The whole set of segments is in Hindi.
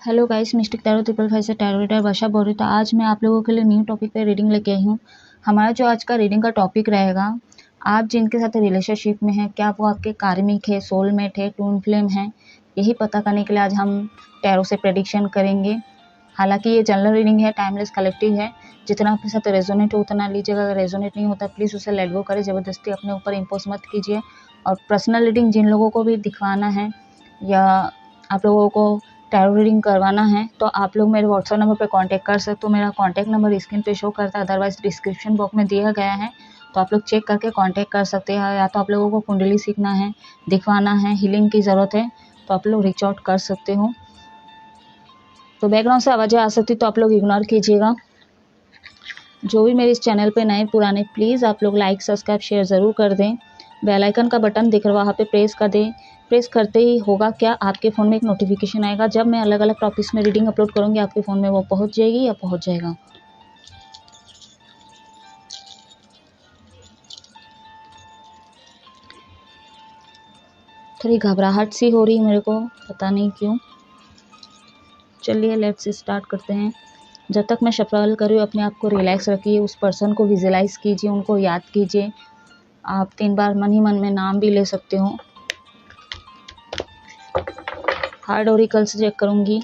हेलो गाइस, मिस्टिक टैरो 555 से टैरो रीडर वर्षा बोल रही। तो आज मैं आप लोगों के लिए न्यू टॉपिक पे रीडिंग लेके आई हूँ। हमारा जो आज का रीडिंग का टॉपिक रहेगा, आप जिनके साथ रिलेशनशिप में हैं, क्या वो आपके कार्मिक है, सोलमेट है, टून फ्लेम है, यही पता करने के लिए आज हम टैरो से प्रेडिक्शन करेंगे। हालांकि ये जनरल रीडिंग है, टाइमलेस कलेक्टिव है। जितना आपके साथ रेजोनेट हो उतना लीजिएगा, अगर रेजोनेट नहीं होता प्लीज़ उसे लेट गो करें, ज़बरदस्ती अपने ऊपर इम्पोज मत कीजिए। और पर्सनल रीडिंग जिन लोगों को भी दिखवाना है या आप लोगों को टैरो रीडिंग करवाना है तो आप लोग मेरे व्हाट्सएप नंबर पे कांटेक्ट कर सकते हो। मेरा कांटेक्ट नंबर स्क्रीन पे शो करता है, अदरवाइज डिस्क्रिप्शन बॉक्स में दिया गया है, तो आप लोग चेक करके कांटेक्ट कर सकते हैं। या तो आप लोगों को कुंडली सीखना है, दिखवाना है, हीलिंग की ज़रूरत है तो आप लोग रीच आउट कर सकते हो। तो बैकग्राउंड से आवाज़ें आ सकती तो आप लोग इग्नोर कीजिएगा। जो भी मेरे इस चैनल पे नए पुराने, प्लीज़ आप लोग लाइक सब्सक्राइब शेयर ज़रूर कर दें। बेल आइकन का बटन दिख रहा है, वहाँ पे प्रेस कर दें। प्रेस करते ही होगा क्या, आपके फ़ोन में एक नोटिफिकेशन आएगा। जब मैं अलग अलग टॉपिक्स में रीडिंग अपलोड करूँगी आपके फ़ोन में वो पहुँच जाएगी या पहुँच जाएगा। थोड़ी घबराहट सी हो रही है मेरे को, पता नहीं क्यों। चलिए लेट्स स्टार्ट करते हैं। जब तक मैं शफल कर रही हूँ अपने आप को रिलैक्स रखिए, उस पर्सन को विजुलाइज कीजिए, उनको याद कीजिए। आप 3 बार मन ही मन में नाम भी ले सकते हो। हार्ड ओरिकल से चेक करूँगी।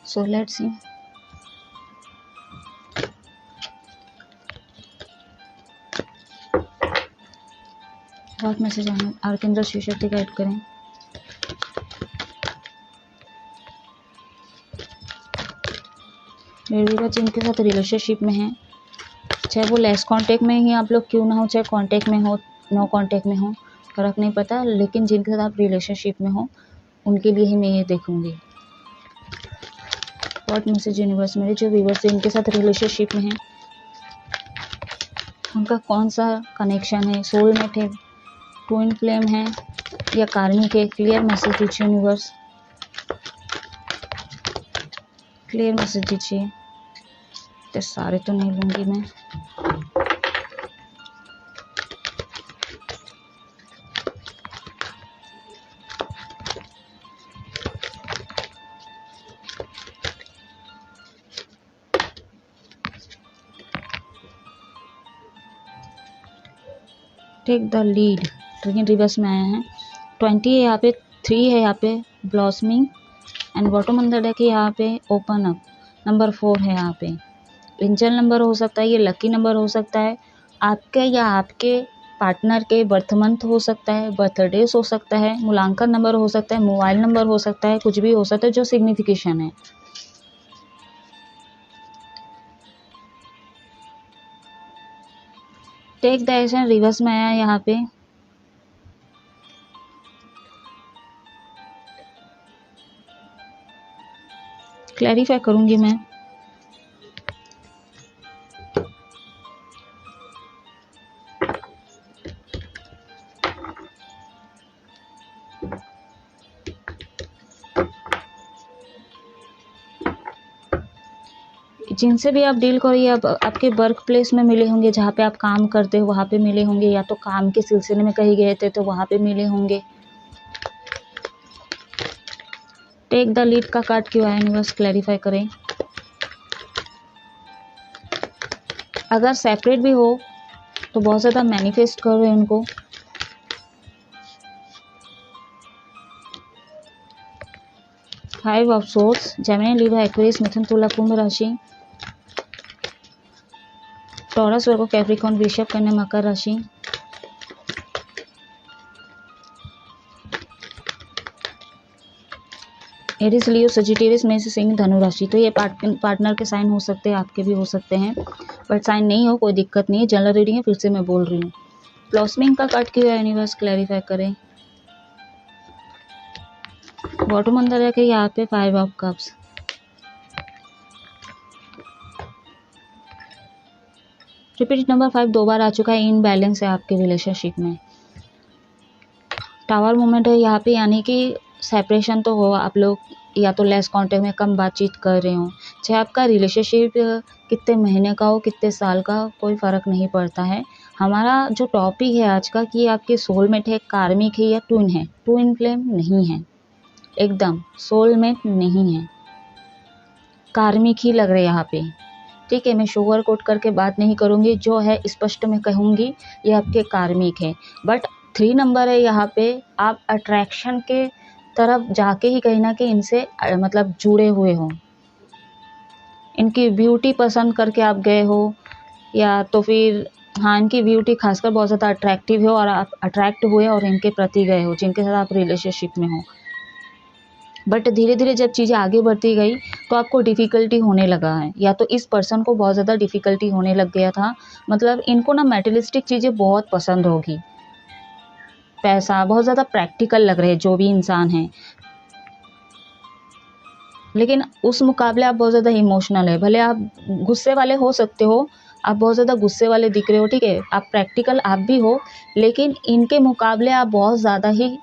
So let's see. बहुत मैसेज आने, आर्केंजल शिव शक्ति गाइड करें। मेरे व्यूअर जिनके साथ रिलेशनशिप में हैं, चाहे वो लेस कांटेक्ट में ही आप लोग क्यों ना हो, चाहे कांटेक्ट में हो, नो कांटेक्ट में हो, फ़र्क नहीं पड़ता, लेकिन जिनके साथ आप रिलेशनशिप में हो उनके लिए ही मैं ये देखूंगी। व्हाट मैसेज यूनिवर्स, मेरे जो व्यूअर्स जिनके साथ रिलेशनशिप में हैं उनका कौन सा कनेक्शन है, सोलमेट है, ट्विन फ्लेम है या कार्मिक है। क्लियर मैसेज दीजिए यूनिवर्स, क्लियर मैसेज दीजिए। तो सारे तो नहीं लूँगी मैं। Take the lead, train reverse में आया है। 20 है यहाँ पे, 3 है यहाँ पे ब्लॉसमिंग, एंड बॉटम अंदर डेक है यहाँ पे ओपन अप। नंबर 4 है यहाँ पे। एंजल नंबर हो सकता है, ये लकी नंबर हो सकता है आपके या आपके पार्टनर के। बर्थ मंथ हो सकता है, बर्थडे हो सकता है, मूलांकन नंबर हो सकता है, मोबाइल नंबर हो सकता है, कुछ भी हो सकता है जो सिग्निफिकेशन है। टेक द एक्शन रिवर्स में आया यहाँ पे। क्लैरिफाई करूंगी मैं। जिनसे भी आप डील करिए, अब आपके वर्क प्लेस में मिले होंगे, जहाँ पे आप काम करते हो वहाँ पे मिले होंगे, या तो काम के सिलसिले में कहीं गए थे तो वहाँ पे मिले होंगे। टेक द लीड का कार्ड क्यों आया यूनिवर्स, क्लैरिफाई करें। अगर सेपरेट भी हो तो बहुत ज़्यादा मैनिफेस्ट कर रहे हैं उनको। Five of swords, Gemini, Libra, Aquarius, मिथुन, तुला, कुंभ राशि, टॉरस, वर्गो, कैप्रिकॉर्न, वृषभ, कन्या, मकर राशि, एरिस, लियो, सजिटेरियस में से सिंह, धनु राशि। तो ये पार्टनर के साइन हो सकते हैं, आपके भी हो सकते हैं, बट साइन नहीं हो कोई दिक्कत नहीं है। जनरल रीडिंग है, फिर से मैं बोल रही हूँ। ब्लॉसमिंग का कार्ड क्यों है यूनिवर्स, क्लैरिफाई करें। बॉटम अंदर है कि यहाँ पे 5 ऑफ कप्स। रिपीट नंबर 5 दो बार आ चुका है। इन बैलेंस है आपके रिलेशनशिप में। टावर मूवमेंट है यहाँ पे, यानी कि सेपरेशन तो हो, आप लोग या तो लेस कांटेक्ट में, कम बातचीत कर रहे हो। चाहे आपका रिलेशनशिप कितने महीने का हो, कितने साल का, कोई फ़र्क नहीं पड़ता है। हमारा जो टॉपिक है आज का कि आपके सोलमेट है, कार्मिक है या ट्विन है। ट्विन फ्लेम नहीं है, एकदम सोलमेट नहीं है, कार्मिक ही लग रहे हैं यहाँ पे। ठीक है, मैं शुगर कोट करके बात नहीं करूँगी, जो है स्पष्ट में कहूँगी, ये आपके कार्मिक है। बट 3 नंबर है यहाँ पे, आप अट्रैक्शन के तरफ जाके ही कहीं ना कहीं इनसे मतलब जुड़े हुए हो। इनकी ब्यूटी पसंद करके आप गए हो, या तो फिर हाँ, इनकी ब्यूटी खासकर बहुत ज़्यादा अट्रैक्टिव है और आप अट्रैक्ट हुए और इनके प्रति गए हो, जिनके साथ आप रिलेशनशिप में हो। बट धीरे धीरे जब चीज़ें आगे बढ़ती गई तो आपको डिफ़िकल्टी होने लगा है, या तो इस पर्सन को बहुत ज़्यादा डिफ़िकल्टी होने लग गया था। मतलब इनको ना मैटेरियलिस्टिक चीज़ें बहुत पसंद होगी, पैसा, बहुत ज़्यादा प्रैक्टिकल लग रहे हैं जो भी इंसान हैं। लेकिन उस मुकाबले आप बहुत ज़्यादा इमोशनल है। भले आप गुस्से वाले हो सकते हो, आप बहुत ज़्यादा गुस्से वाले दिख रहे हो, ठीक है, आप प्रैक्टिकल आप भी हो, लेकिन इनके मुकाबले आप बहुत ज़्यादा ही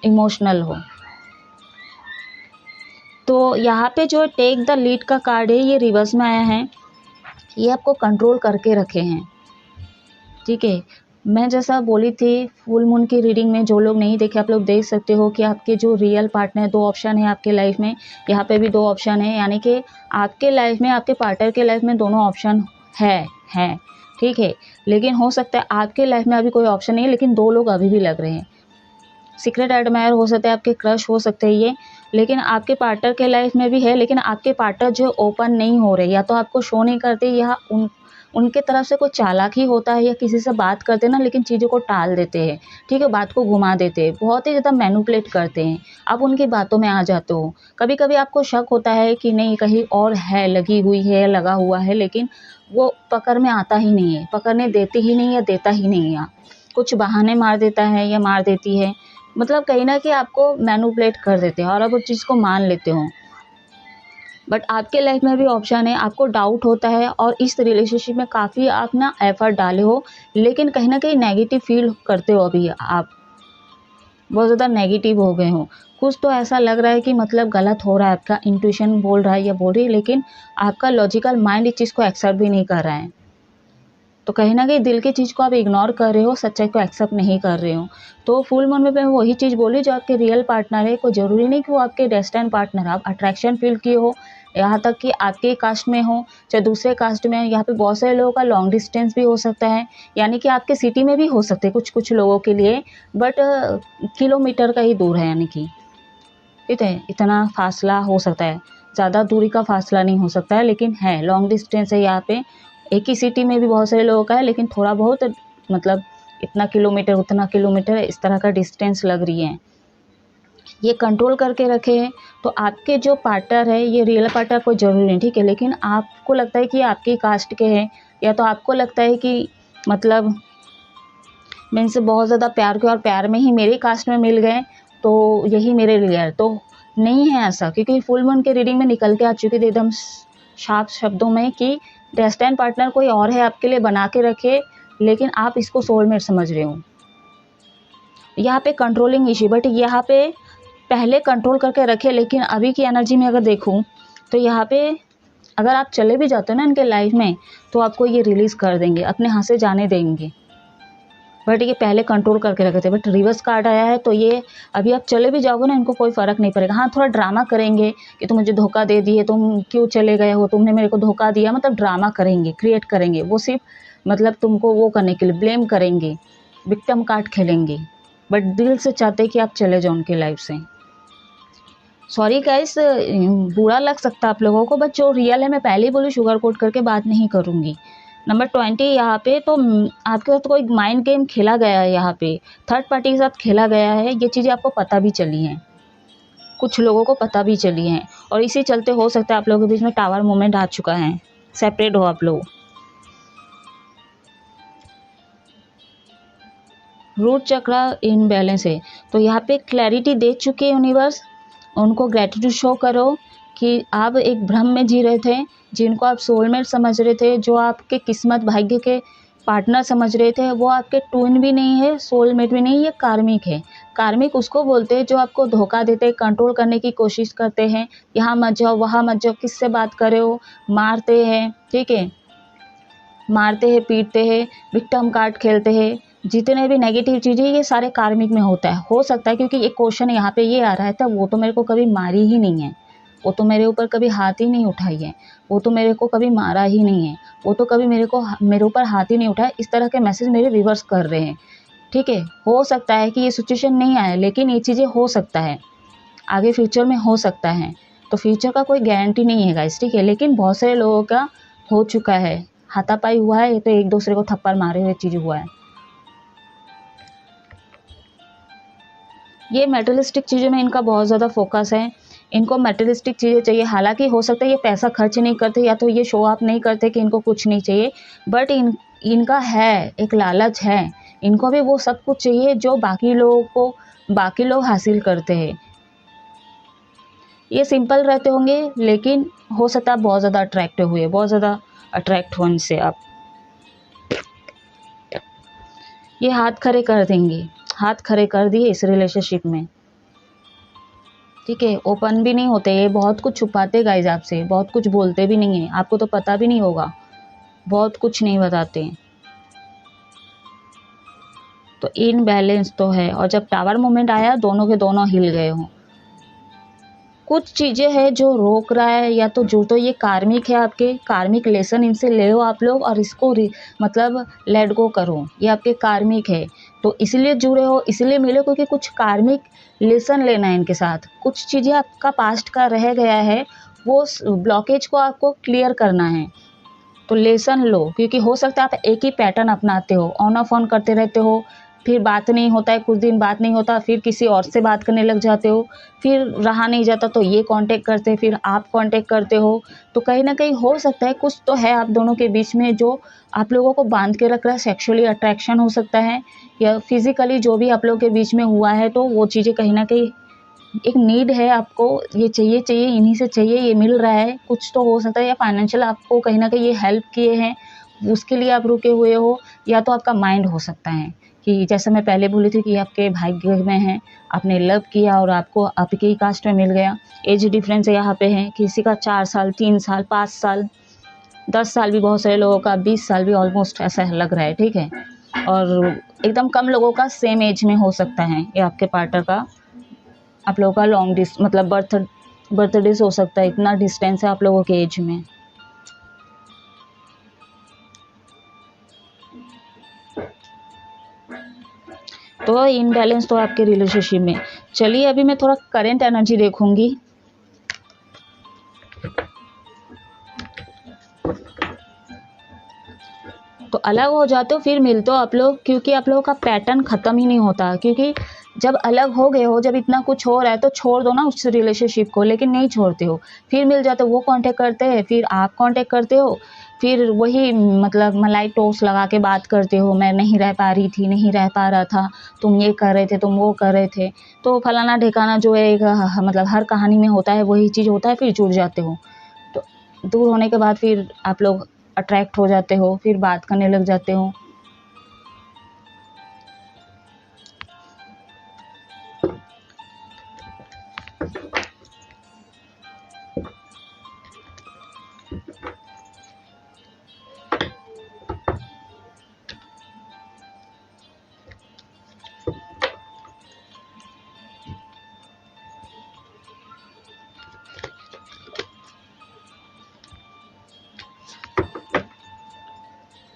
इमोशनल हो। तो यहाँ पे जो टेक द लीड का कार्ड है, ये रिवर्स में आया है। ये आपको कंट्रोल करके रखे हैं, ठीक है। मैं जैसा बोली थी फुल मून की रीडिंग में, जो लोग नहीं देखे आप लोग देख सकते हो कि आपके जो रियल पार्टनर है, 2 ऑप्शन है आपके लाइफ में। यहाँ पे भी 2 ऑप्शन है, यानी कि आपके लाइफ में, आपके पार्टनर के लाइफ में दोनों ऑप्शन है, ठीक है। लेकिन हो सकता है आपके लाइफ में अभी कोई ऑप्शन नहीं है, लेकिन 2 लोग अभी भी लग रहे हैं। सीक्रेट एडमायर हो सकते हैं, आपके क्रश हो सकते हैं ये, लेकिन आपके पार्टनर के लाइफ में भी है। लेकिन आपके पार्टनर जो ओपन नहीं हो रहे, या तो आपको शो नहीं करते, या उनके तरफ से कोई चालाकी होता है, या किसी से बात करते ना, लेकिन चीज़ों को टाल देते हैं, ठीक है, बात को घुमा देते हैं, बहुत ही ज़्यादा मैनिपुलेट करते हैं। आप उनकी बातों में आ जाते हो। कभी कभी आपको शक होता है कि नहीं, कहीं और है, लगी हुई है, लगा हुआ है, लेकिन वो पकड़ में आता ही नहीं है, पकड़ने देती ही नहीं, या देता ही नहीं है। कुछ बहाने मार देता है या मार देती है, मतलब कहीं ना कहीं आपको मैनिपुलेट कर देते हैं और आप उस चीज़ को मान लेते हो। बट आपके लाइफ में भी ऑप्शन है, आपको डाउट होता है और इस रिलेशनशिप में काफ़ी आप ना एफर्ट डाले हो, लेकिन कहीं ना कहीं नेगेटिव फील करते हो। अभी आप बहुत ज़्यादा नेगेटिव हो गए हो, कुछ तो ऐसा लग रहा है कि मतलब गलत हो रहा है, आपका इंट्यूशन बोल रहा है या बोल रही है, लेकिन आपका लॉजिकल माइंड इस चीज़ को एक्सेप्ट भी नहीं कर रहा है। तो कहीं ना कहीं दिल की चीज़ को आप इग्नोर कर रहे हो, सच्चाई को एक्सेप्ट नहीं कर रहे हो। तो फुल मून में मैं वही चीज़ बोली, जो आपके रियल पार्टनर है, कोई ज़रूरी नहीं कि वो आपके डेस्टिन्ड पार्टनर, आप अट्रैक्शन फील किए हो, यहाँ तक कि आपके कास्ट में हो चाहे दूसरे कास्ट में। यहाँ पे बहुत सारे लोगों का लॉन्ग डिस्टेंस भी हो सकता है, यानी कि आपके सिटी में भी हो सकते हैं कुछ लोगों के लिए, बट किलोमीटर का ही दूर है, यानी कि ठीक है, इतना फासला हो सकता है, ज़्यादा दूरी का फासला नहीं हो सकता है, लेकिन है लॉन्ग डिस्टेंस है। यहाँ पे एक ही सिटी में भी बहुत सारे लोगों का है, लेकिन थोड़ा बहुत मतलब इतना किलोमीटर उतना किलोमीटर इस तरह का डिस्टेंस लग रही है। ये कंट्रोल करके रखे हैं। तो आपके जो पार्टनर है, ये रियल पार्टनर कोई ज़रूरी नहीं, ठीक है, लेकिन आपको लगता है कि आपकी कास्ट के हैं, या तो आपको लगता है कि मतलब मैं इनसे बहुत ज़्यादा प्यार किया और प्यार में ही मेरे कास्ट में मिल गए, तो यही मेरे लिए है। तो नहीं है ऐसा, क्योंकि फुल मून के रीडिंग में निकल के आ चुकी थी एकदम साफ शब्दों में कि डेस्टिन्ड पार्टनर कोई और है आपके लिए बना के रखे, लेकिन आप इसको सोलमेट समझ रहे हो। यहाँ पे कंट्रोलिंग इशू, बट यहाँ पे पहले कंट्रोल करके रखे, लेकिन अभी की एनर्जी में अगर देखूँ तो यहाँ पे अगर आप चले भी जाते हो ना इनके लाइफ में, तो आपको ये रिलीज़ कर देंगे, अपने हाथ से जाने देंगे। बट ये पहले कंट्रोल करके रखे थे। बट रिवर्स कार्ड आया है, तो ये अभी आप चले भी जाओगे ना, इनको कोई फ़र्क नहीं पड़ेगा। हाँ, थोड़ा ड्रामा करेंगे कि तुम मुझे धोखा दे दिए, तुम क्यों चले गए हो, तुमने मेरे को धोखा दिया, मतलब ड्रामा करेंगे, क्रिएट करेंगे। वो सिर्फ मतलब तुमको वो करने के लिए ब्लेम करेंगे, विक्टिम कार्ड खेलेंगे, बट दिल से चाहते कि आप चले जाओ उनकी लाइफ से। सॉरी गाइस, बुरा लग सकता है आप लोगों को, बट जो रियल है मैं पहले ही बोली, शुगर कोट करके बात नहीं करूँगी। नंबर 20 यहाँ पे तो आपके साथ कोई माइंड गेम खेला गया है, यहाँ पे थर्ड पार्टी के साथ खेला गया है, ये चीज़ें आपको पता भी चली हैं। कुछ लोगों को पता भी चली हैं, और इसी चलते हो सकता है आप लोगों के बीच में टावर मोमेंट आ चुका है, सेपरेट हो आप लोग। रूट चक्रा इनबैलेंस है, तो यहाँ पे क्लैरिटी दे चुके हैं यूनिवर्स। उनको ग्रेटिट्यूड शो करो कि आप एक भ्रम में जी रहे थे, जिनको आप सोलमेट समझ रहे थे, जो आपके किस्मत भाग्य के पार्टनर समझ रहे थे, वो आपके ट्विन भी नहीं है, सोलमेट भी नहीं, ये कार्मिक है। कार्मिक उसको बोलते हैं जो आपको धोखा देते हैं, कंट्रोल करने की कोशिश करते हैं, यहाँ मत जाओ वहाँ मत जाओ, किससे बात कर रहे हो, मारते हैं, ठीक है, मारते हैं, पीटते हैं, विक्टिम कार्ड खेलते हैं, जितने भी नेगेटिव चीज़ें ये सारे कार्मिक में होता है। हो सकता है क्योंकि एक क्वेश्चन यहाँ पे ये आ रहा है था, वो तो मेरे को कभी मारी ही नहीं है, वो तो मेरे ऊपर कभी हाथ ही नहीं उठाई है, वो तो मेरे को कभी मारा ही नहीं है, वो तो कभी मेरे ऊपर हाथ ही नहीं उठाया। इस तरह के मैसेज मेरे रिवर्स कर रहे हैं, ठीक है। हो सकता है कि ये सिचुएशन नहीं आए, लेकिन ये चीज़ें हो सकता है, आगे फ्यूचर में हो सकता है। तो फ्यूचर का कोई गारंटी नहीं है गाइस, ठीक है। लेकिन बहुत सारे लोगों का हो चुका है, हाथापाई हुआ है, ये तो एक दूसरे को थप्पड़ मारे हुए चीज़ हुआ है। ये मेटेरियलिस्टिक चीज़ों में इनका बहुत ज़्यादा फोकस है, इनको मेटेरियलिस्टिक चीज़ें चाहिए। हालांकि हो सकता है ये पैसा खर्च नहीं करते, या तो ये शो ऑफ नहीं करते कि इनको कुछ नहीं चाहिए, बट इनका है एक लालच है, इनको भी वो सब कुछ चाहिए जो बाकी लोग हासिल करते हैं। ये सिंपल रहते होंगे, लेकिन हो सकता है बहुत ज़्यादा अट्रैक्टिव हुए, बहुत ज़्यादा अट्रैक्ट हो इनसे आप। ये हाथ खड़े कर देंगे, हाथ खड़े कर दिए इस रिलेशनशिप में, ठीक है। ओपन भी नहीं होते, ये बहुत कुछ छुपाते गाइज आपसे, बहुत कुछ बोलते भी नहीं है, आपको तो पता भी नहीं होगा, बहुत कुछ नहीं बताते। तो इनबैलेंस तो है, और जब टावर मोमेंट आया दोनों के दोनों हिल गए हों। कुछ चीज़ें हैं जो रोक रहा है, या तो ये कार्मिक है, आपके कार्मिक लेसन इनसे ले हो आप लोग, और इसको मतलब लेट गो करो, ये आपके कार्मिक है। तो इसलिए जुड़े हो, इसलिए मिले, क्योंकि कुछ कार्मिक लेसन लेना है इनके साथ, कुछ चीज़ें आपका पास्ट का रह गया है, वो ब्लॉकेज को आपको क्लियर करना है। तो लेसन लो, क्योंकि हो सकता है आप एक ही पैटर्न अपनाते हो, ऑन ऑफ ऑन करते रहते हो, फिर बात नहीं होता है, कुछ दिन बात नहीं होता, फिर किसी और से बात करने लग जाते हो, फिर रहा नहीं जाता तो ये कांटेक्ट करते हैं, फिर आप कांटेक्ट करते हो। तो कहीं ना कहीं हो सकता है कुछ तो है आप दोनों के बीच में जो आप लोगों को बांध के रख रहा है। सेक्सुअली अट्रैक्शन हो सकता है, या फिजिकली जो भी आप लोगों के बीच में हुआ है, तो वो चीज़ें कहीं ना कहीं एक नीड है, आपको ये चाहिए इन्हीं से चाहिए, ये मिल रहा है, कुछ तो हो सकता है। या फाइनेंशियल आपको कहीं ना कहीं ये हेल्प किए हैं, उसके लिए आप रुके हुए हो, या तो आपका माइंड हो सकता है कि जैसे मैं पहले बोली थी कि आपके भाग्य में है, आपने लव किया और आपको आपके ही कास्ट में मिल गया। एज डिफरेंस यहाँ पे है, किसी का 4 साल, 3 साल, 5 साल, 10 साल भी बहुत सारे लोगों का, 20 साल भी ऑलमोस्ट ऐसा लग रहा है, ठीक है। और एकदम कम लोगों का सेम एज में हो सकता है, ये आपके पार्टनर का आप लोगों का लॉन्ग मतलब बर्थडे हो सकता है, इतना डिस्टेंस है आप लोगों के एज में। तो इनबैलेंस तो आपके रिलेशनशिप में। चलिए अभी मैं थोड़ा करंट एनर्जी देखूंगी। तो अलग हो जाते हो फिर मिलते हो आप लोग, क्योंकि आप लोगों का पैटर्न ख़त्म ही नहीं होता। क्योंकि जब अलग हो गए हो, जब इतना कुछ हो रहा है, तो छोड़ दो ना उस रिलेशनशिप को, लेकिन नहीं छोड़ते हो, फिर मिल जाते हो, वो कांटेक्ट करते हैं, फिर आप कांटेक्ट करते हो, फिर वही मतलब मलाई टोस लगा के बात करते हो, मैं नहीं रह पा रही थी, नहीं रह पा रहा था, तुम ये कर रहे थे, तुम वो कर रहे थे, तो फलाना ठिकाना जो है मतलब हर कहानी में होता है, वही चीज़ होता है, फिर जुड़ जाते हो। तो दूर होने के बाद फिर आप लोग अट्रैक्ट हो जाते हो, फिर बात करने लग जाते हो।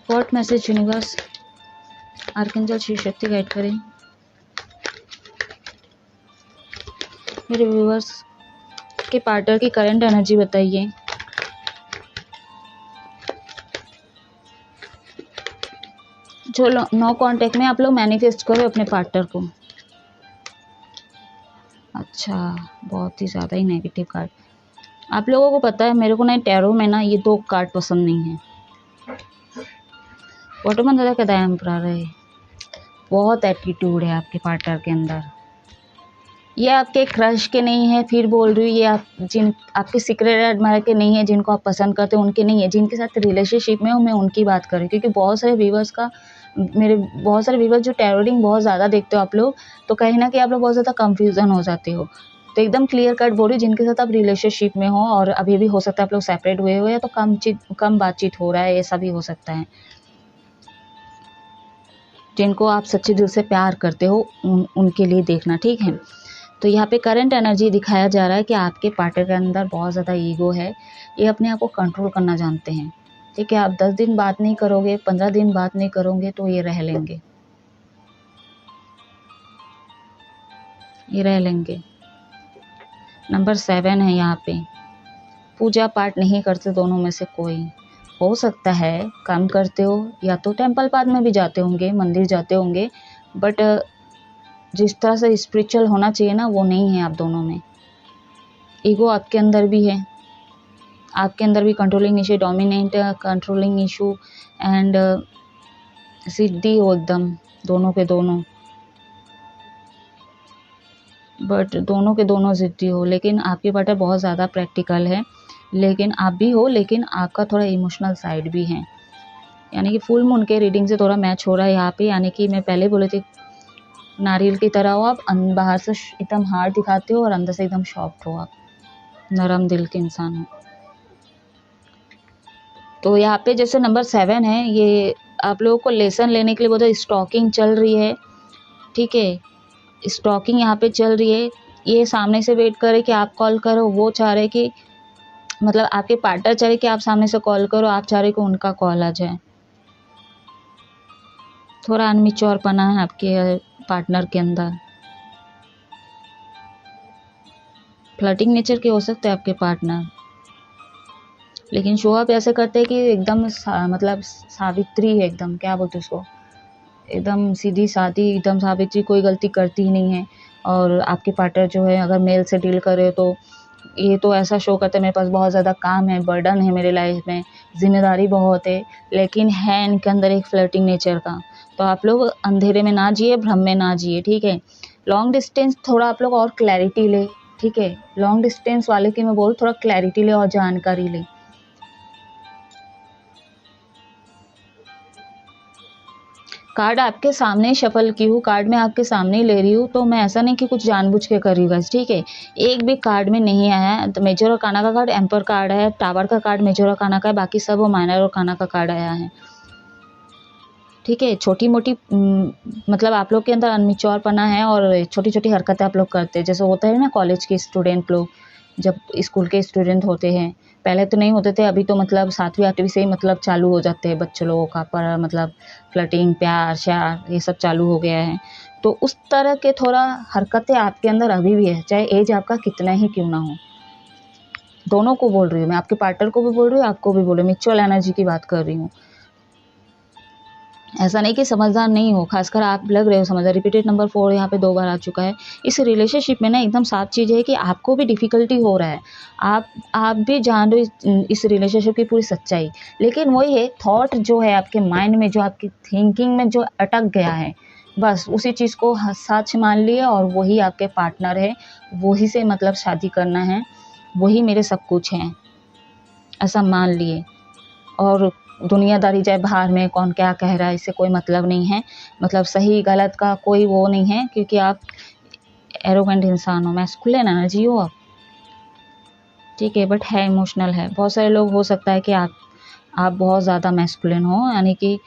What message universe, archangel Shiv Shakti guide करें मेरे व्यूवर्स के पार्टनर की करंट एनर्जी बताइए। जो नो कांटेक्ट में आप लोग मैनिफेस्ट करो अपने पार्टनर को। अच्छा, बहुत ही ज़्यादा ही नेगेटिव कार्ड। आप लोगों को पता है मेरे को ना टैरो में ना ये 2 कार्ड पसंद नहीं है। बॉटम दादा कहता है एम्परर है। बहुत एटीट्यूड है आपके पार्टनर के अंदर। ये आपके क्रश के नहीं है, फिर बोल रही हूँ ये आपके सीक्रेट एडमायर के नहीं है, जिनको आप पसंद करते हो उनके नहीं है, जिनके साथ रिलेशनशिप में हो मैं उनकी बात कर रही हूँ। क्योंकि बहुत सारे व्यूवर्स जो टैरो रीडिंग बहुत ज़्यादा देखते हो आप लोग, तो कहीं ना कहीं आप लोग बहुत ज़्यादा कंफ्यूजन हो जाते हो। तो एकदम क्लियर कट बोल रही हूँ, जिनके साथ आप रिलेशनशिप में हो और अभी भी हो सकता है आप लोग सेपरेट हुए हो या तो कम बातचीत हो रहा है, ऐसा भी हो सकता है। जिनको आप सच्चे दिल से प्यार करते हो उनके लिए देखना, ठीक है। तो यहाँ पे करंट एनर्जी दिखाया जा रहा है कि आपके पार्टनर के अंदर बहुत ज़्यादा ईगो है। ये अपने आप को कंट्रोल करना जानते हैं, ठीक है। आप 10 दिन बात नहीं करोगे, 15 दिन बात नहीं करोगे तो ये रह लेंगे, नंबर 7 है यहाँ पे। पूजा पाठ नहीं करते दोनों में से कोई, हो सकता है काम करते हो या तो टेम्पल पाथ में भी जाते होंगे, मंदिर जाते होंगे, बट जिस तरह से स्पिरिचुअल होना चाहिए ना वो नहीं है आप दोनों में। ईगो आपके अंदर भी है, आपके अंदर भी controlling issue, dominant controlling issue and सिद्धि हो एकदम दोनों के दोनों, बट दोनों के दोनों ज़िद्दी हो। लेकिन आपके पार्टनर बहुत ज़्यादा प्रैक्टिकल है, लेकिन आप भी हो, लेकिन आपका थोड़ा इमोशनल साइड भी है। यानी कि फुल मून के रीडिंग से थोड़ा मैच हो रहा है यहाँ पे। यानी कि मैं पहले बोले थे नारियल की तरह हो आप, बाहर से एकदम हार्ड दिखाते हो और अंदर से एकदम सॉफ्ट हो, आप नरम दिल के इंसान हो। तो यहाँ पे जैसे नंबर 7 है, ये आप लोगों को लेसन लेने के लिए बोलते स्टॉकिंग चल रही है, ठीक है। स्टॉकिंग यहाँ पे चल रही है, ये सामने से वेट करे कि आप कॉल करो, वो चाह रहे कि मतलब आपके पार्टनर चाह रहे कि आप सामने से कॉल करो, आप चाह रहे कि उनका कॉल आ जाए। थोड़ा अनमिच्योर पना है आपके पार्टनर के अंदर, फ्लर्टिंग नेचर के हो सकते हैं आपके पार्टनर, लेकिन शो अप ऐसे करते हैं कि एकदम मतलब सावित्री है, एकदम क्या बोलते उसको, एकदम सीधी सादी, एकदम सावित्री, कोई गलती करती ही नहीं है। और आपके पार्टनर जो है अगर मेल से डील करे तो ये तो ऐसा शो करते हैं मेरे पास बहुत ज़्यादा काम है, बर्डन है मेरे लाइफ में, जिम्मेदारी बहुत है, लेकिन है इनके अंदर एक फ्लर्टिंग नेचर का। तो आप लोग अंधेरे में ना जिए, भ्रम में ना जिए, ठीक है। लॉन्ग डिस्टेंस थोड़ा आप लोग और क्लैरिटी ले, ठीक है। लॉन्ग डिस्टेंस वाले की मैं बोल थोड़ा क्लैरिटी ले और जानकारी ले। कार्ड आपके सामने शफल की हूँ, कार्ड मैं आपके सामने ही ले रही हूँ, तो मैं ऐसा नहीं कि कुछ जानबूझ के कर रही हूँ गाइस, ठीक है। एक भी कार्ड में नहीं आया है। तो मेजर और काना का कार्ड, एम्पर कार्ड है, टावर का कार्ड मेजर और काना का है, बाकी सब वो माइनर और काना का कार्ड आया है, ठीक है। छोटी मोटी मतलब आप लोग के अंदर अनमिच्योर पना है और छोटी छोटी हरकतें आप लोग करते हैं, जैसे होता है ना कॉलेज के स्टूडेंट लोग, जब स्कूल के स्टूडेंट होते हैं, पहले तो नहीं होते थे, अभी तो मतलब 7वीं 8वीं से ही मतलब चालू हो जाते हैं बच्चों लोगों का, पर मतलब फ्लर्टिंग, प्यार श्यार ये सब चालू हो गया है। तो उस तरह के थोड़ा हरकतें आपके अंदर अभी भी है, चाहे एज आपका कितना ही क्यों ना हो। दोनों को बोल रही हूँ मैं, आपके पार्टनर को भी बोल रही हूँ, आपको भी बोल रही हूँ, म्यूचुअल एनर्जी की बात कर रही हूँ। ऐसा नहीं कि समझदार नहीं हो, खासकर आप लग रहे हो समझदार। रिपीटेड नंबर 4 यहाँ पे 2 बार आ चुका है। इस रिलेशनशिप में ना एकदम साफ चीज़ है कि आपको भी डिफ़िकल्टी हो रहा है, आप भी जान रहे हो इस रिलेशनशिप की पूरी सच्चाई, लेकिन वही है थॉट जो है आपके माइंड में, जो आपकी थिंकिंग में जो अटक गया है, बस उसी चीज़ को सच मान लिए और वही आपके पार्टनर है, वही से मतलब शादी करना है, वही मेरे सब कुछ हैं, ऐसा मान लिए। और दुनियादारी जाए बाहर में कौन क्या कह रहा है, इससे कोई मतलब नहीं है, मतलब सही गलत का कोई वो नहीं है, क्योंकि आप एरोगेंट इंसान हो, मैस्कुलिन एनर्जी हो आप, ठीक है। बट है इमोशनल है। बहुत सारे लोग हो सकता है कि आप बहुत ज़्यादा मैस्कुलिन हो, यानी कि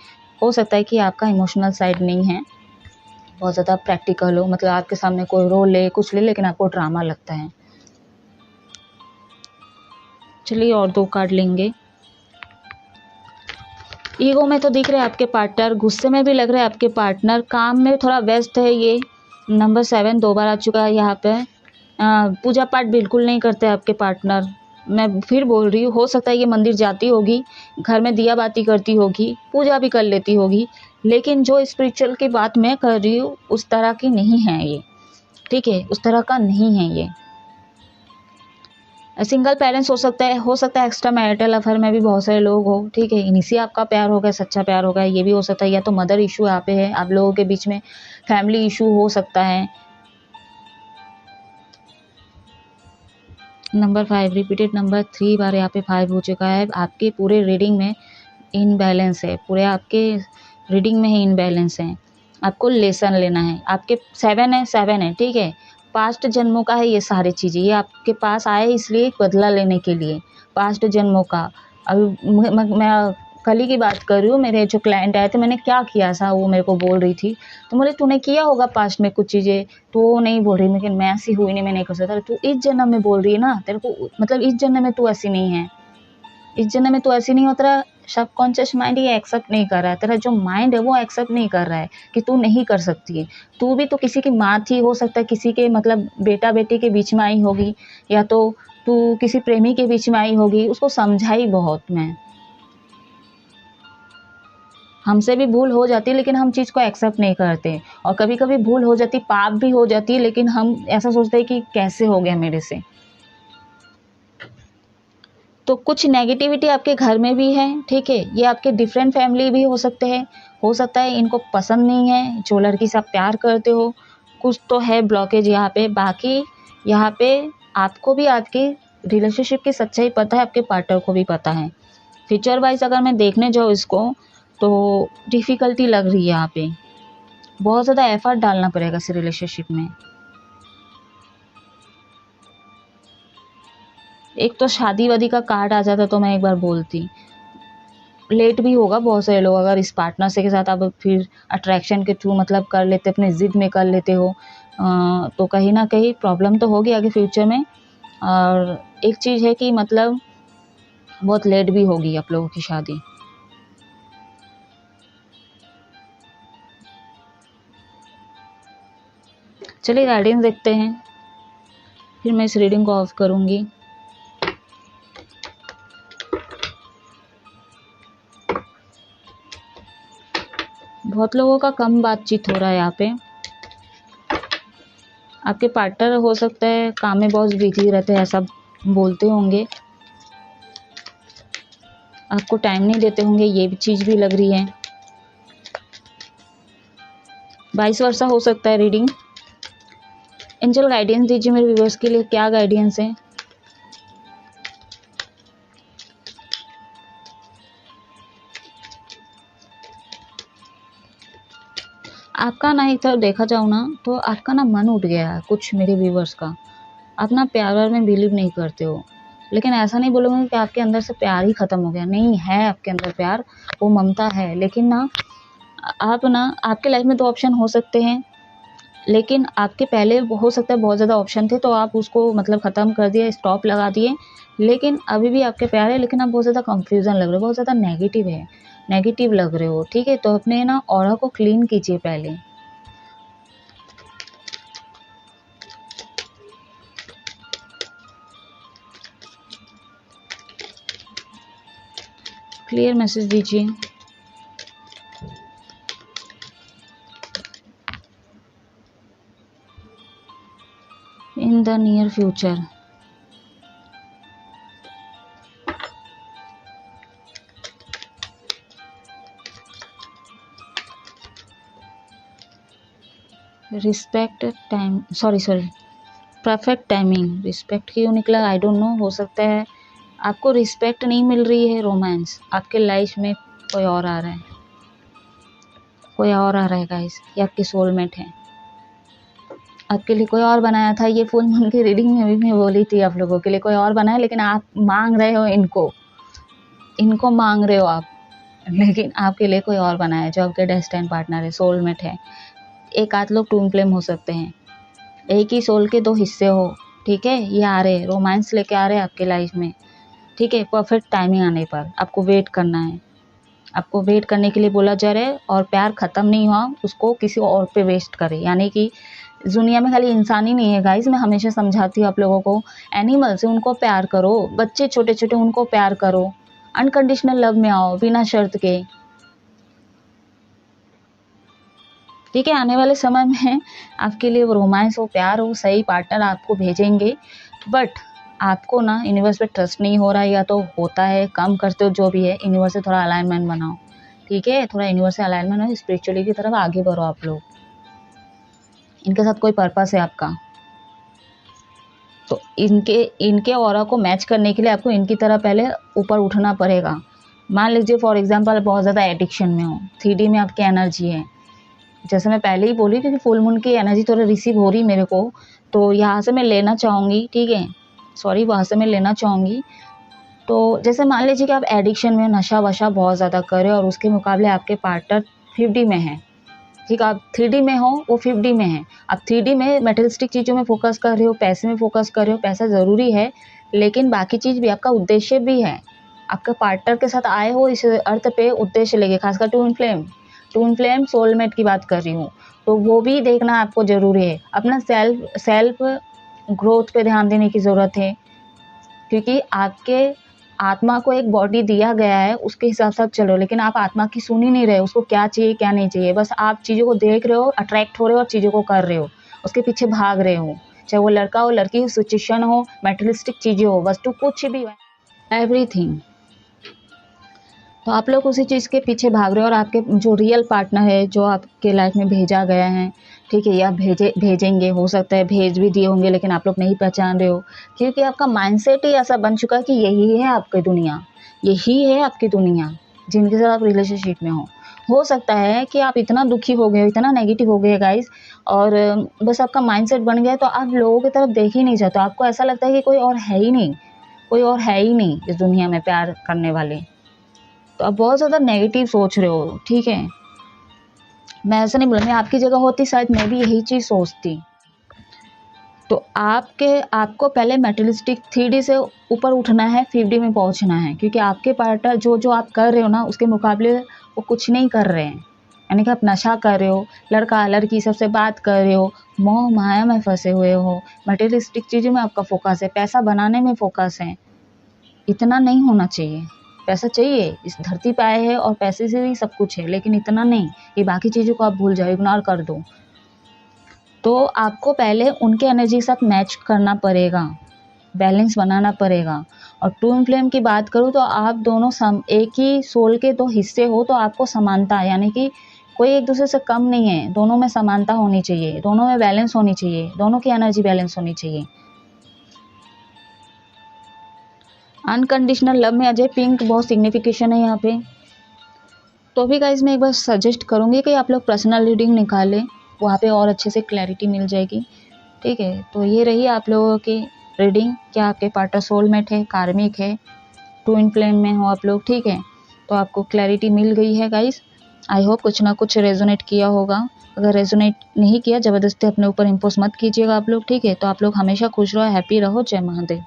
हो सकता है कि आपका इमोशनल साइड नहीं है, बहुत ज़्यादा प्रैक्टिकल हो, मतलब आपके सामने कोई रोल ले कुछ ले, लेकिन आपको ड्रामा लगता है। चलिए और 2 कार्ड लेंगे। ईगो में तो दिख रहे हैं आपके पार्टनर, गुस्से में भी लग रहा है आपके पार्टनर, काम में थोड़ा व्यस्त है, ये नंबर 7 2 बार आ चुका है यहाँ पे। पूजा पाठ बिल्कुल नहीं करते आपके पार्टनर। मैं फिर बोल रही हूँ, हो सकता है ये मंदिर जाती होगी, घर में दिया बाती करती होगी, पूजा भी कर लेती होगी, लेकिन जो स्पिरिचुअल की बात मैं कर रही हूँ उस तरह की नहीं है ये, ठीक है, उस तरह का नहीं है ये। सिंगल पेरेंट्स हो सकता है एक्स्ट्रा मैरिटल अफेयर में भी बहुत सारे लोग हो, ठीक है, इन्हीं से आपका प्यार हो गया, सच्चा प्यार हो गया, ये भी हो सकता है। या तो मदर इशू यहाँ पे है, आप लोगों के बीच में फैमिली इशू हो सकता है। नंबर 5 रिपीटेड नंबर 3 बार यहाँ पे 5 हो चुका है। आपके पूरे रीडिंग में इनबैलेंस है, पूरे आपके रीडिंग में ही इनबैलेंस है। आपको लेसन लेना है। आपके 7 है, ठीक है, पास्ट जन्मों का है ये सारी चीज़ें, ये आपके पास आए इसलिए बदला लेने के लिए, पास्ट जन्मों का। अभी मैं कल ही की बात कर रही हूँ, मेरे जो क्लाइंट आए थे, मैंने क्या किया था वो मेरे को बोल रही थी, तो बोले तूने किया होगा पास्ट में कुछ चीज़ें, तो वो नहीं बोल रही, लेकिन मैं ऐसी हुई नहीं, मैं नहीं कर सकता। तू इस जन्म में बोल रही है ना, तेरे को मतलब इस जन्म में तू ऐसी नहीं है, इस जन्म में तू ऐसी नहीं हो, तेरा सबकॉन्शियस माइंड ये एक्सेप्ट नहीं कर रहा है, तेरा जो माइंड है वो एक्सेप्ट नहीं कर रहा है कि तू नहीं कर सकती है। तू भी तो किसी की माँ थी, हो सकता है किसी के मतलब बेटा बेटी के बीच में आई होगी, या तो तू किसी प्रेमी के बीच में आई होगी, उसको समझाई बहुत मैं। हमसे भी भूल हो जाती है, लेकिन हम चीज़ को एक्सेप्ट नहीं करते, और कभी कभी भूल हो जाती, पाप भी हो जाती है, लेकिन हम ऐसा सोचते हैं कि कैसे हो गया मेरे से। तो कुछ नेगेटिविटी आपके घर में भी है, ठीक है, ये आपके डिफरेंट फैमिली भी हो सकते हैं, हो सकता है इनको पसंद नहीं है जो लड़की से आप प्यार करते हो, कुछ तो है ब्लॉकेज यहाँ पे। बाकी यहाँ पे आपको भी आपकी रिलेशनशिप की सच्चाई पता है, आपके पार्टनर को भी पता है। फ्यूचर वाइज अगर मैं देखने जाऊँ इसको, तो डिफ़िकल्टी लग रही है यहाँ पे, बहुत ज़्यादा एफर्ट डालना पड़ेगा इस रिलेशनशिप में। एक तो शादी वादी का कार्ड आ जाता तो मैं एक बार बोलती, लेट भी होगा। बहुत सारे लोग अगर इस पार्टनर से के साथ आप फिर अट्रैक्शन के थ्रू मतलब कर लेते, अपने ज़िद में कर लेते हो, तो कहीं ना कहीं प्रॉब्लम तो होगी आगे फ्यूचर में। और एक चीज़ है कि मतलब बहुत लेट भी होगी आप लोगों की शादी। चलिए गाइडेंस देखते हैं, फिर मैं इस रीडिंग को ऑफ करूँगी। बहुत लोगों का कम बातचीत हो रहा है यहाँ पे। आपके पार्टनर हो सकता है काम में बहुत बिजी रहते हैं, ऐसा बोलते होंगे, आपको टाइम नहीं देते होंगे, ये भी चीज़ भी लग रही है। 22 वर्षा हो सकता है रीडिंग। एंजल गाइडेंस दीजिए मेरे व्यूअर्स के लिए, क्या गाइडेंस है। आपका ना एक तरफ देखा जाऊँ ना, तो आपका ना मन उठ गया है कुछ मेरे व्यूअर्स का। आप ना प्यार में बिलीव नहीं करते हो, लेकिन ऐसा नहीं बोलूँगी कि आपके अंदर से प्यार ही ख़त्म हो गया, नहीं है आपके अंदर प्यार, वो ममता है। लेकिन ना आप ना, आपके लाइफ में 2 ऑप्शन हो सकते हैं, लेकिन आपके पहले हो सकता है बहुत ज़्यादा ऑप्शन थे, तो आप उसको मतलब ख़त्म कर दिए, स्टॉप लगा दिए। लेकिन अभी भी आपके प्यार है, लेकिन आप बहुत ज़्यादा कन्फ्यूज़न लग रहे हो, बहुत ज़्यादा नेगेटिव लग रहे हो, ठीक है। तो अपने ना ऑरा को क्लीन कीजिए पहले। क्लियर मैसेज दीजिए। In the near future, respect time, sorry perfect timing. Respect क्यों निकला, आई डोंट नो। हो सकता है आपको रिस्पेक्ट नहीं मिल रही है, रोमांस आपके लाइफ में कोई और आ रहा है, कोई और आ रहा है गाइस, ये आपके सोलमेट है, आपके लिए कोई और बनाया था। ये फुल मून की रीडिंग में भी मैं बोली थी, आप लोगों के लिए कोई और बनाया, लेकिन आप मांग रहे हो इनको मांग रहे हो आप, लेकिन आपके लिए कोई और बनाया है जो आपके डेस्टिनी पार्टनर है, सोलमेट है। एक आध लोग टून फ्लेम हो सकते हैं, एक ही सोल के 2 हिस्से हो, ठीक है। ये आ रहे रोमांस लेके आ रहे हैं आपके लाइफ में, ठीक है। परफेक्ट टाइमिंग आने पर आपको वेट करना है, आपको वेट करने के लिए बोला जा रहा है। और प्यार ख़त्म नहीं हुआ, उसको किसी और पे वेस्ट करे, यानी कि दुनिया में खाली इंसान ही नहीं है गाइस, मैं हमेशा समझाती हूँ आप लोगों को, एनिमल से उनको प्यार करो, बच्चे छोटे छोटे उनको प्यार करो, अनकंडीशनल लव में आओ बिना शर्त के, ठीक है। आने वाले समय में आपके लिए वो रोमांस हो, प्यार हो, सही पार्टनर आपको भेजेंगे। बट आपको ना यूनिवर्स पे ट्रस्ट नहीं हो रहा है, या तो होता है कम करते हो जो भी है, यूनिवर्स से थोड़ा अलाइनमेंट बनाओ, ठीक है, थोड़ा यूनिवर्स से अलाइनमेंट हो, स्पिरिचुअली की तरफ आगे बढ़ो आप लोग। इनके साथ कोई पर्पस है आपका, तो इनके ऑरा को मैच करने के लिए आपको इनकी तरह पहले ऊपर उठना पड़ेगा। मान लीजिए फॉर एग्जांपल बहुत ज़्यादा एडिक्शन में हो, 3D में आपकी एनर्जी है, जैसे मैं पहले ही बोली, क्योंकि फुल मून की एनर्जी थोड़ा रिसीव हो रही मेरे को, तो यहाँ से मैं लेना चाहूँगी, ठीक है, सॉरी, वहाँ से मैं लेना चाहूँगी। तो जैसे मान लीजिए कि आप एडिक्शन में नशा वशा बहुत ज़्यादा कर रहे हो और उसके मुकाबले आपके पार्टनर 5D में है, ठीक है, आप 3D में हो, वो 5D में है। आप 3D में मटेरियलिस्टिक चीज़ों में फोकस कर रहे हो, पैसे में फोकस कर रहे हो, पैसा ज़रूरी है, लेकिन बाकी चीज़ भी, आपका उद्देश्य भी है। आपके पार्टनर के साथ आए हो इस अर्थ पे उद्देश्य लेके, खासकर टून फ्लेम सोलमेट की बात कर रही हूँ, तो वो भी देखना आपको ज़रूरी है। अपना सेल्फ ग्रोथ पे ध्यान देने की ज़रूरत है, क्योंकि आपके आत्मा को एक बॉडी दिया गया है, उसके हिसाब से आप चलो, लेकिन आप आत्मा की सुन ही नहीं रहे, उसको क्या चाहिए क्या नहीं चाहिए, बस आप चीज़ों को देख रहे हो, अट्रैक्ट हो रहे हो और चीज़ों को कर रहे हो, उसके पीछे भाग रहे हो, चाहे वो लड़का हो, लड़की हो, सिचुएशन हो, मटेरियलिस्टिक चीज़ें हो, वस्तु कुछ भी हो, एवरीथिंग। तो आप लोग उसी चीज़ के पीछे भाग रहे हो, और आपके जो रियल पार्टनर है, जो आपके लाइफ में भेजा गया है, ठीक है, या भेजेंगे, हो सकता है भेज भी दिए होंगे, लेकिन आप लोग नहीं पहचान रहे हो, क्योंकि आपका माइंडसेट ही ऐसा बन चुका है कि यही है आपकी दुनिया, यही है आपकी दुनिया जिनके साथ आप रिलेशनशिप में हो सकता है कि आप इतना दुखी हो गए हो, इतना नेगेटिव हो गए गाइस, और बस आपका माइंडसेट बन गया, तो आप लोगों की तरफ देख ही नहीं जाते, आपको ऐसा लगता है कि कोई और है ही नहीं, कोई और है ही नहीं इस दुनिया में प्यार करने वाले, तो आप बहुत ज़्यादा नेगेटिव सोच रहे हो, ठीक है। मैं ऐसा नहीं बोला, मैं आपकी जगह होती शायद मैं भी यही चीज़ सोचती। तो आपको पहले मटेरियलिस्टिक 3D से ऊपर उठना है, 5D में पहुंचना है, क्योंकि आपके पार्टनर जो आप कर रहे हो ना, उसके मुकाबले वो कुछ नहीं कर रहे हैं। यानी कि आप नशा कर रहे हो, लड़का लड़की सबसे बात कर रहे हो, मोह माया में फंसे हुए हो, मटेरियलिस्टिक चीज़ों में आपका फोकस है, पैसा बनाने में फोकस है। इतना नहीं होना चाहिए। पैसा चाहिए, इस धरती पे आए हैं और पैसे से ही सब कुछ है, लेकिन इतना नहीं, ये बाकी चीज़ों को आप भूल जाओ, इग्नोर कर दो। तो आपको पहले उनके एनर्जी के साथ मैच करना पड़ेगा, बैलेंस बनाना पड़ेगा। और ट्विन फ्लेम की बात करूँ तो आप दोनों एक ही सोल के दो हिस्से हो, तो आपको समानता, यानी कि कोई एक दूसरे से कम नहीं है, दोनों में समानता होनी चाहिए, दोनों में बैलेंस होनी चाहिए, दोनों की एनर्जी बैलेंस होनी चाहिए। अनकंडीशनल लव में अजय पिंक बहुत सिग्निफिकेशन है यहाँ पे। तो भी गाइज मैं एक बार सजेस्ट करूँगी कि आप लोग पर्सनल रीडिंग निकालें, वहाँ पे और अच्छे से क्लैरिटी मिल जाएगी, ठीक है। तो ये रही आप लोगों की रीडिंग, क्या आपके पार्टनर सोलमेट है, कार्मिक है, ट्विन फ्लेम में हो आप लोग, ठीक है। तो आपको क्लैरिटी मिल गई है गाइज। आई होप कुछ ना कुछ रेजोनेट किया होगा। अगर रेजोनेट नहीं किया, ज़बरदस्ती अपने ऊपर इम्पोज मत कीजिएगा आप लोग, ठीक है। तो आप लोग हमेशा खुश रहो, हैप्पी रहो, जय महादेव।